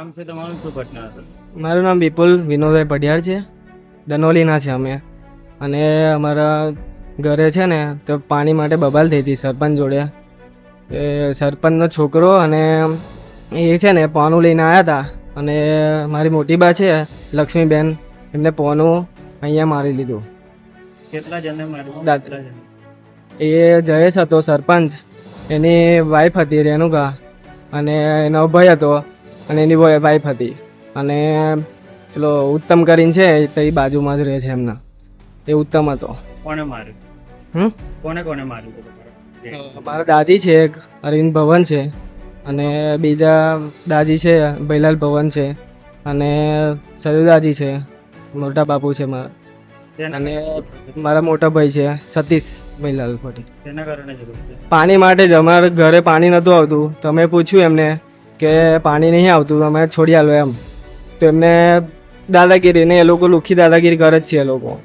આમ છે તમારું શું ઘટના હતી? મારું નામ વિપુલ વિનોદભાઈ પઢિયાર છે. દનોલીના છે અમે. અને અમારા ઘરે છે ને તો પાણી માટે બબાલ થઈ હતી સરપંચ જોડે. એ સરપંચનો છોકરો અને એ છે ને પોનું લઈને આવ્યા હતા. અને મારી મોટી બા છે લક્ષ્મીબેન, એમને પોનું અહીંયા મારી લીધું. કેટલા જણને માર્યું? દાદ- કેટલા જણ? એ જયેશ હતો સરપંચ, એની વાઈફ હતી રેણુકા, અને એનો ભાઈ હતો અને એની વાઈફ હતી. અને પેલો ઉત્તમ કરીને છે તો એ બાજુમાં જ રહે છે એમના. એ ઉત્તમ હતો. કોને માર્યું? કોને માર્યું હતું તમારા? મારા દાદી છે એક અરવિંદ ભવન છે, અને બીજા દાદી છે ભૈલાલ ભવન છે, અને સરુદાજી છે, મોટા બાપુ છે મારા, તેના અને મારા મોટા ભાઈ છે સતીશ ભૈલાલ પટેલ. તેના કારણે જરૂર છે. પાણી માટે જ અમારા ઘરે પાણી નહોતું આવતું. તમે પૂછ્યું એમને કે પાણી નહીં આવતું, અમે છોડી આલો એમ. તો એમને દાદાગીરી ને એ લોકો લુખી દાદાગીરી કરે જ છે એ લોકો.